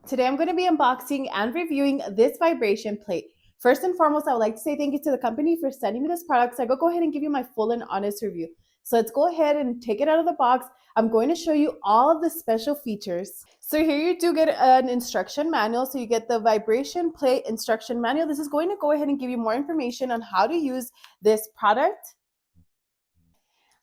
Today I'm going to be unboxing and reviewing this vibration plate. First and foremost, I would like to say thank you to the company for sending me this product. So I go ahead and give you my full and honest review. So let's go ahead and take it out of the box. I'm going to show you all of the special features. So here you do get an instruction manual. So you get the vibration plate instruction manual. This is going to go ahead and give you more information on how to use this product.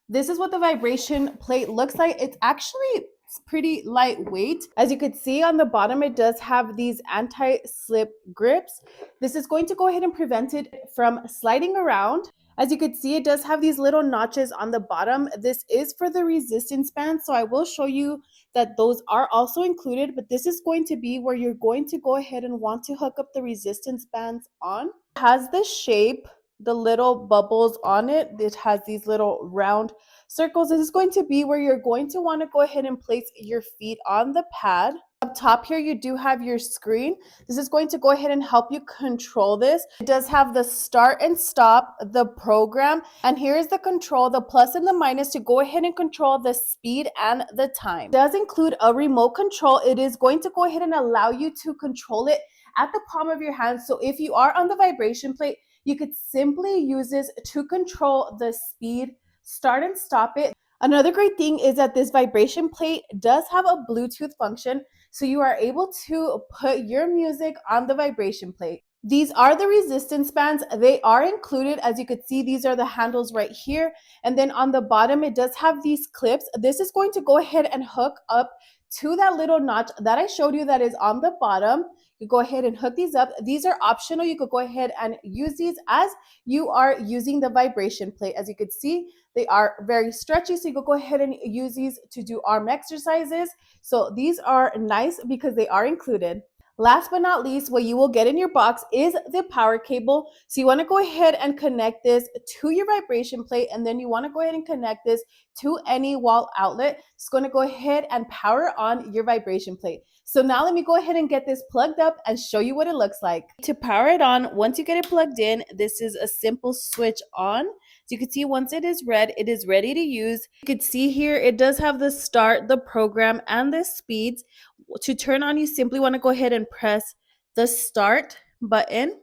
This is what the vibration plate looks like. It's actually pretty lightweight. As you could see on the bottom, it does have these anti-slip grips. This is going to go ahead and prevent it from sliding around. As you could see, it does have these little notches on the bottom. This is for the resistance band, so I will show you that those are also included, but this is going to be where you're going to go ahead and want to hook up the resistance bands on. It has the shape, the little bubbles on it. It has these little round circles. This is going to be where you're going to want to go ahead and place your feet on the pad. Up top here, you do have your screen. This is going to go ahead and help you control this. It does have the start and stop, the program, and here is the control, the plus and the minus to go ahead and control the speed and the time. It does include a remote control. It is going to go ahead and allow you to control it at the palm of your hand. So if you are on the vibration plate, you could simply use this to control the speed, start and stop it. Another great thing is that this vibration plate does have a Bluetooth function, so you are able to put your music on the vibration plate. These are the resistance bands. They are included. As you could see, these are the handles right here. And then on the bottom, it does have these clips. This is going to go ahead and hook up to that little notch that I showed you that is on the bottom. You go ahead and hook these up. These are optional. You could go ahead and use these as you are using the vibration plate. As you could see, they are very stretchy, so you could go ahead and use these to do arm exercises. So these are nice because they are included. Last but not least, what you will get in your box is the power cable. So you want to go ahead and connect this to your vibration plate, and then you want to go ahead and connect this to any wall outlet. It's going to go ahead and power on your vibration plate. So now let me go ahead and get this plugged up and show you what it looks like. To power it on, once you get it plugged in, this is a simple switch on. So you can see once it is red, it is ready to use. You can see here, it does have the start, the program, and the speeds. To turn on, you simply want to go ahead and press the start button.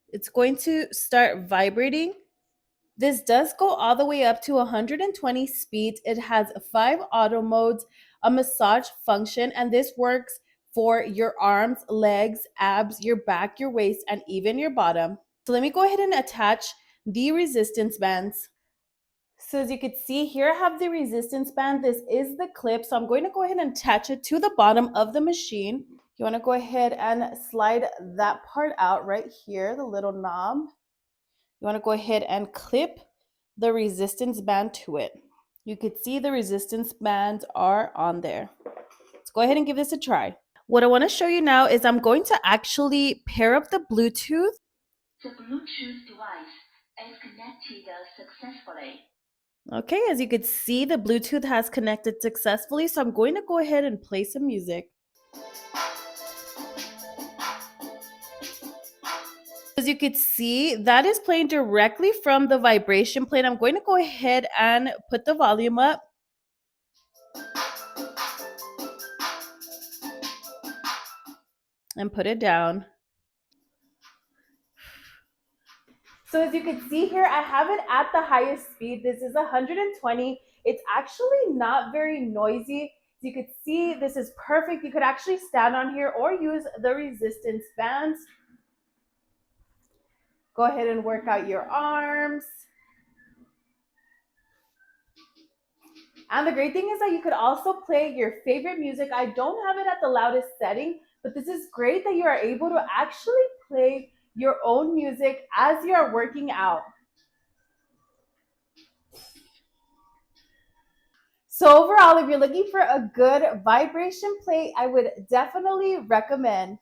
It's going to start vibrating. This does go all the way up to 120 speeds. It has 5 auto modes, a massage function, and this works for your arms, legs, abs, your back, your waist, and even your bottom. So let me go ahead and attach the resistance bands. So as you can see here, I have the resistance band. This is the clip. So I'm going to go ahead and attach it to the bottom of the machine. You want to go ahead and slide that part out right here, the little knob. You want to go ahead and clip the resistance band to it. You could see the resistance bands are on there. Let's go ahead and give this a try. What I want to show you now is I'm going to actually pair up the Bluetooth. The Bluetooth device is connected successfully. Okay, as you can see, the Bluetooth has connected successfully, so I'm going to go ahead and play some music. As you can see, that is playing directly from the vibration plate. I'm going to go ahead and put the volume up. And put it down. So as you can see here, I have it at the highest speed. This is 120. It's actually not very noisy. As you can see, this is perfect. You could actually stand on here or use the resistance bands. Go ahead and work out your arms. And the great thing is that you could also play your favorite music. I don't have it at the loudest setting, but this is great that you are able to actually play your own music as you are working out. So overall, if you're looking for a good vibration plate, I would definitely recommend